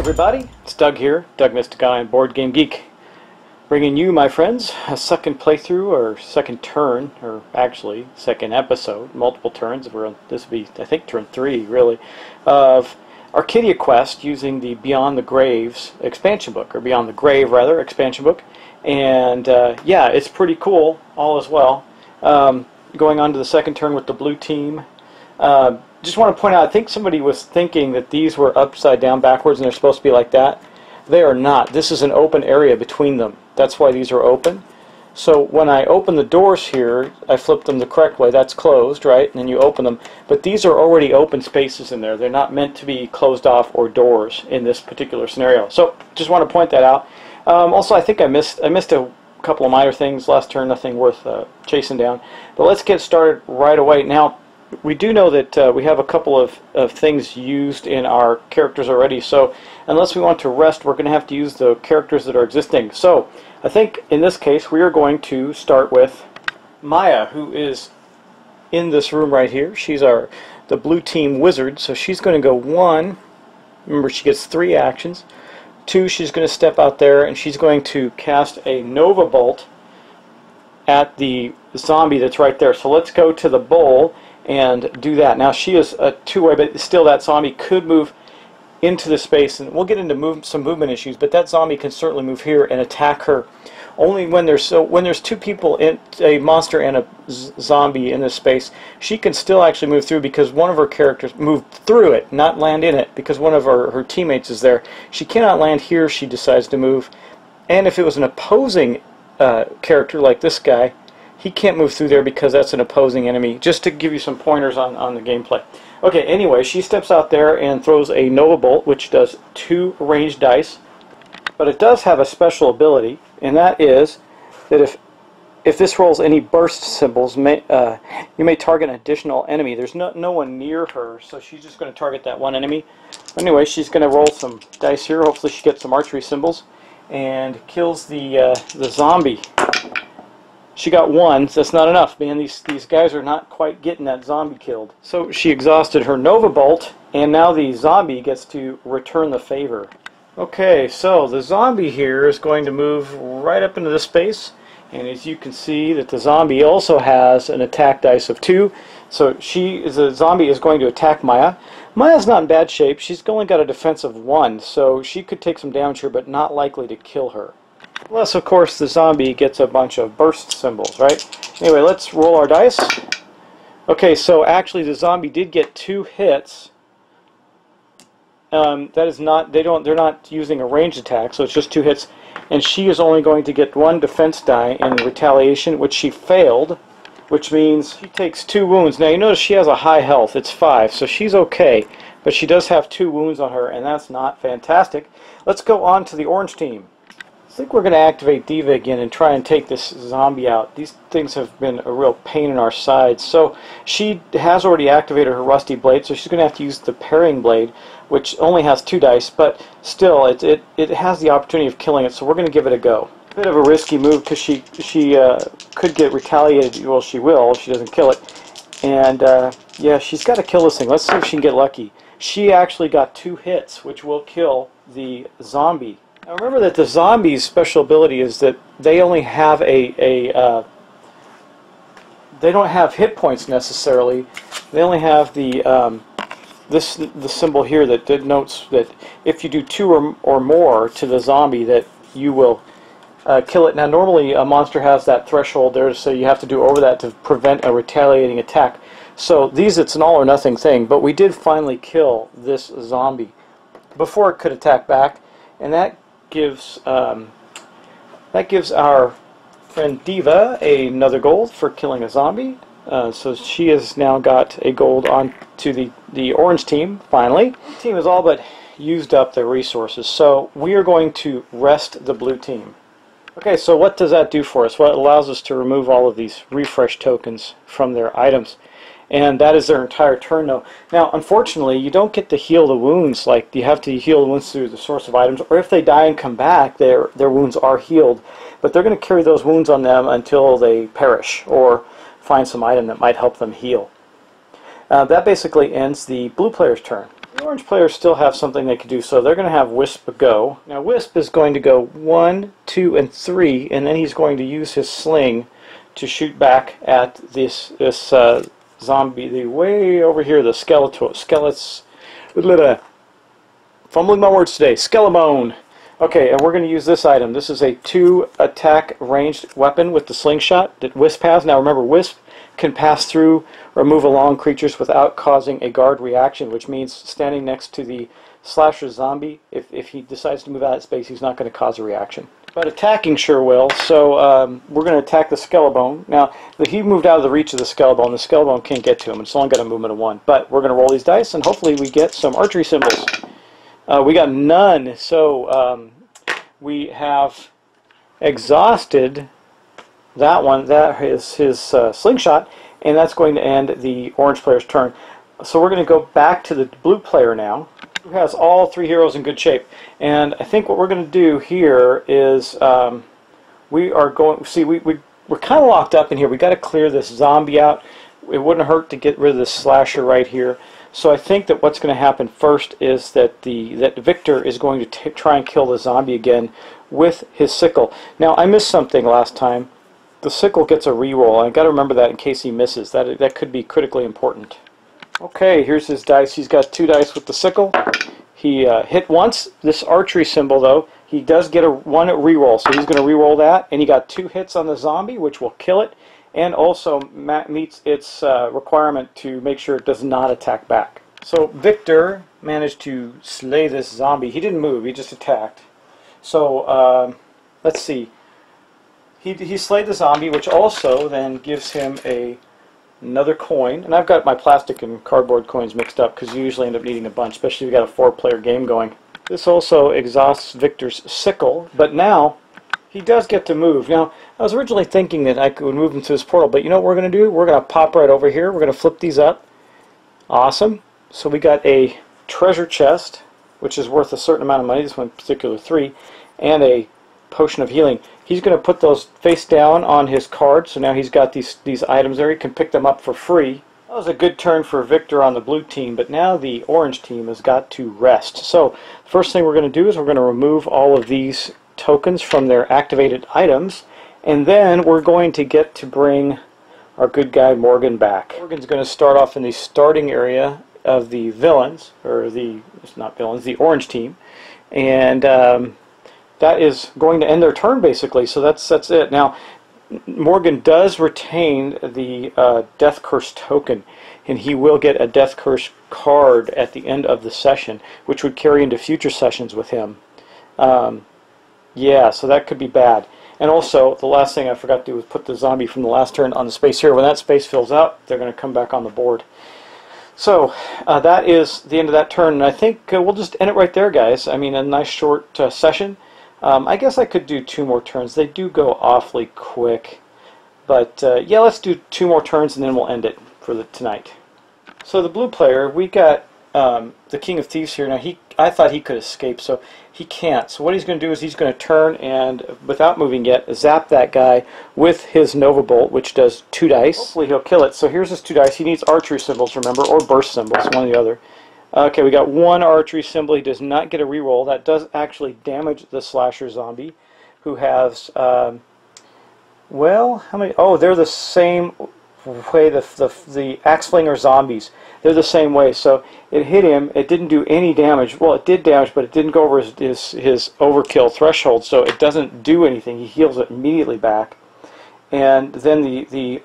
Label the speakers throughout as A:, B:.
A: everybody, it's Doug here, Doug Mystic Guy and Board Game Geek, bringing you, my friends, a second playthrough, or second turn, or actually second episode, multiple turns. This will be, I think, turn 3, really, of Arcadia Quest using the Beyond the Graves expansion book, or Beyond the Grave, rather, expansion book. And yeah, it's pretty cool, all as well. Going on to the second turn with the blue team. Just want to point out, I think somebody was thinking that these were upside down backwards and they're supposed to be like that. They are not. This is an open area between them. That's why these are open. So when I open the doors here, I flip them the correct way. That's closed, right? And then you open them. But these are already open spaces in there. They're not meant to be closed off or doors in this particular scenario. So just want to point that out. Also, I think I missed a couple of minor things last turn, nothing worth chasing down. But let's get started right away. Now, we do know that we have a couple of things used in our characters already, so unless we want to rest, we're going to have to use the characters that are existing. So I think in this case we are going to start with Maya, who is in this room right here. She's the blue team wizard, so she's going to go 1. Remember, she gets 3 actions. 2, she's going to step out there and she's going to cast a Nova Bolt at the zombie that's right there. So let's go to the bowl and do that. Now she is a 2-way, but still that zombie could move into the space, and we'll get into some movement issues, but that zombie can certainly move here and attack her. Only when there's 2 people, a monster and a zombie in this space, she can still actually move through because one of her characters moved through it, not land in it, because one of her teammates is there. She cannot land here, she decides to move. And if it was an opposing character like this guy, he can't move through there because that's an opposing enemy. Just to give you some pointers on the gameplay. Okay, anyway, she steps out there and throws a Nova Bolt, which does 2 ranged dice. But it does have a special ability, and that is that if this rolls any burst symbols, you may target an additional enemy. There's no one near her, so she's just going to target that one enemy. Anyway, she's going to roll some dice here. Hopefully she gets some archery symbols and kills the zombie. She got 1, so that's not enough. Man, these guys are not quite getting that zombie killed. So she exhausted her Nova Bolt, and now the zombie gets to return the favor. Okay, so the zombie here is going to move right up into this space, and as you can see that the zombie also has an attack dice of 2. So the zombie is going to attack Maya. Maya's not in bad shape. She's only got a defense of 1, so she could take some damage here, but not likely to kill her. Unless, of course, the zombie gets a bunch of burst symbols, right? Anyway, let's roll our dice. Okay, so actually the zombie did get 2 hits. That is not, they're not using a ranged attack, so it's just 2 hits. And she is only going to get 1 defense die in retaliation, which she failed, which means she takes 2 wounds. Now you notice she has a high health, it's 5, so she's okay. But she does have 2 wounds on her, and that's not fantastic. Let's go on to the orange team. I think we're going to activate Diva again and try and take this zombie out. These things have been a real pain in our sides. So she has already activated her Rusty Blade, so she's going to have to use the Parrying Blade, which only has 2 dice, but still it has the opportunity of killing it, so we're going to give it a go. A bit of a risky move because she could get retaliated. Well, she will if she doesn't kill it. And yeah, she's got to kill this thing. Let's see if she can get lucky. She actually got 2 hits, which will kill the zombie. Now remember that the zombie's special ability is that they only have they don't have hit points necessarily. They only have the symbol here that denotes that if you do 2 or more to the zombie, that you will kill it. Now normally a monster has that threshold there, so you have to do over that to prevent a retaliating attack. So it's an all or nothing thing, but we did finally kill this zombie before it could attack back, and that gives our friend Diva another gold for killing a zombie. So she has now got a gold on to the orange team, finally. The team has all but used up their resources, so we are going to rest the blue team. Okay, so what does that do for us? Well, it allows us to remove all of these refresh tokens from their items. And that is their entire turn, though. Now, unfortunately, you don't get to heal the wounds. Like, you have to heal the wounds through the source of items, or if they die and come back, their wounds are healed. But they're going to carry those wounds on them until they perish, or find some item that might help them heal. That basically ends the blue player's turn. The orange players still have something they can do, so they're going to have Wisp go. Now Wisp is going to go 1, 2, and 3, and then he's going to use his sling to shoot back at this zombie, the way over here, the skeletons. Fumbling my words today. Skelemone. Okay, and we're going to use this item. This is a 2-attack ranged weapon with the slingshot that Wisp has. Now remember, Wisp can pass through or move along creatures without causing a guard reaction, which means standing next to the slasher zombie, if he decides to move out of space, he's not going to cause a reaction. But attacking sure will, so we're going to attack the Skelebone. Now, he moved out of the reach of the Skelebone. The Skelebone can't get to him. It's only got a movement of 1. But we're going to roll these dice, and hopefully we get some archery symbols. We got none, so we have exhausted that one. That is his slingshot, and that's going to end the orange player's turn. So we're going to go back to the blue player now, who has all 3 heroes in good shape. And I think what we're going to do here is we are going. See, we're kind of locked up in here. We got to clear this zombie out. It wouldn't hurt to get rid of this slasher right here. So I think that what's going to happen first is that Victor is going to try and kill the zombie again with his sickle. Now I missed something last time. The sickle gets a reroll. I've got to remember that in case he misses. That could be critically important. Okay, here's his dice. He's got 2 dice with the sickle. He hit once. This archery symbol, though, he does get one reroll, so he's going to reroll that. And he got 2 hits on the zombie, which will kill it, and also meets its requirement to make sure it does not attack back. So Victor managed to slay this zombie. He didn't move. He just attacked. So let's see. He slayed the zombie, which also then gives him another coin. And I've got my plastic and cardboard coins mixed up because you usually end up needing a bunch, especially if you've got a 4-player game going. This also exhausts Victor's sickle, but now he does get to move. Now, I was originally thinking that I could move him to this portal, but you know what we're going to do? We're going to pop right over here. We're going to flip these up. Awesome. So we got a treasure chest, which is worth a certain amount of money, this one in particular 3, and a potion of healing. He's going to put those face down on his card, so now he's got these items there. He can pick them up for free. That was a good turn for Victor on the blue team, but now the orange team has got to rest. So the first thing we're going to do is we're going to remove all of these tokens from their activated items, and then we're going to get to bring our good guy Morgan back. Morgan's going to start off in the starting area of the villains, or it's not villains, the orange team, and that is going to end their turn basically. So that's it. Now Morgan does retain the Death Curse token, and he will get a Death Curse card at the end of the session, which would carry into future sessions with him. Yeah, so that could be bad. And also, the last thing I forgot to do was put the zombie from the last turn on the space here. When that space fills out, they're going to come back on the board. So that is the end of that turn, and I think we'll just end it right there, guys. I mean, a nice short session. I guess I could do 2 more turns. They do go awfully quick. But yeah, let's do 2 more turns, and then we'll end it for tonight. So the blue player, we got the King of Thieves here. Now, I thought he could escape, so he can't. So what he's going to do is he's going to turn and, without moving yet, zap that guy with his Nova Bolt, which does 2 dice. Hopefully he'll kill it. So here's his 2 dice. He needs archery symbols, remember, or burst symbols, one or the other. Okay, we got 1 archery symbol. He does not get a reroll. That does actually damage the slasher zombie, who has, well, how many? Oh, they're the same way, the axe flinger zombies. They're the same way. So it hit him. It didn't do any damage. Well, it did damage, but it didn't go over his overkill threshold, so it doesn't do anything. He heals it immediately back. And then the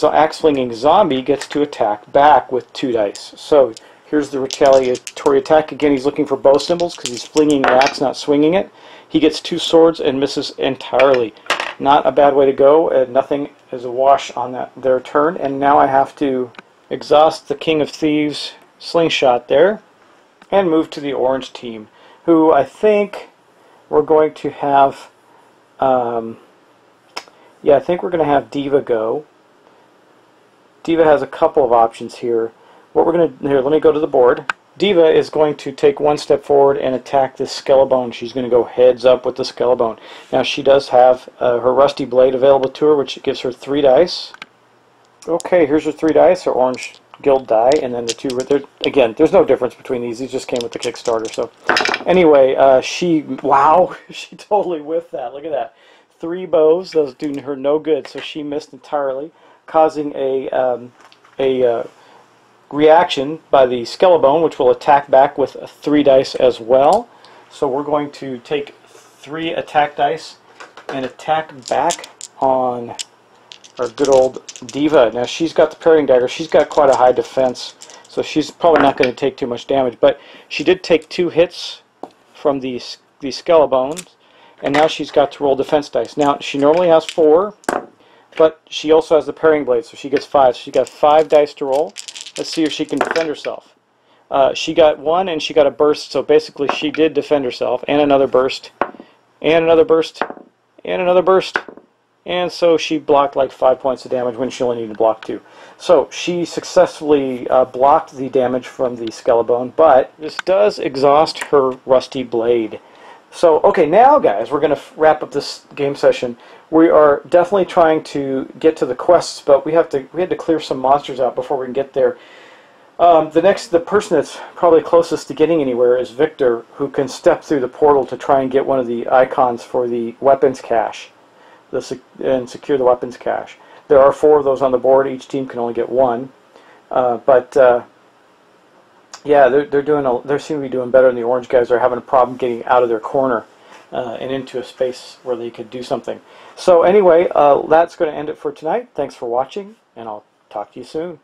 A: axe flinging zombie gets to attack back with 2 dice. So here's the retaliatory attack. Again, he's looking for bow symbols because he's flinging the axe, not swinging it. He gets 2 swords and misses entirely. Not a bad way to go. Nothing is a wash on their turn. And now I have to exhaust the King of Thieves slingshot there and move to the orange team, who I think we're going to have, yeah, I think we're going to have Diva go. Diva has a couple of options here. What we're going to, here, let me go to the board. Diva is going to take 1 step forward and attack this Skelebone. She's going to go heads up with the Skelebone. Now she does have her Rusty Blade available to her, which gives her 3 dice. Okay, here's her 3 dice. Her orange guild die, and then the two. Again, there's no difference between these. These just came with the Kickstarter. So anyway, wow, she totally whiffed that. Look at that. 3 bows. Those doing her no good. So she missed entirely, causing a reaction by the Skelebone, which will attack back with 3 dice as well. So we're going to take 3 attack dice and attack back on our good old Diva. Now she's got the parrying dagger. She's got quite a high defense, so she's probably not going to take too much damage. But she did take 2 hits from the Skelebones, and now she's got to roll defense dice. Now she normally has 4, but she also has the parrying blade, so she gets 5. So she got 5 dice to roll. Let's see if she can defend herself. She got 1, and she got a burst, so basically she did defend herself, and another burst, and another burst, and another burst. And so she blocked like 5 points of damage when she only needed to block 2. So she successfully blocked the damage from the Skelebone, but this does exhaust her rusty blade. So, okay, now guys, we're going to wrap up this game session. We are definitely trying to get to the quests, but we had to clear some monsters out before we can get there. The person that's probably closest to getting anywhere is Victor, who can step through the portal to try and get one of the icons for the weapons cache. And secure the weapons cache. There are 4 of those on the board. Each team can only get 1. Yeah, they seem to be doing better than the orange guys. Are having a problem getting out of their corner and into a space where they could do something. So anyway, that's going to end it for tonight. Thanks for watching, and I'll talk to you soon.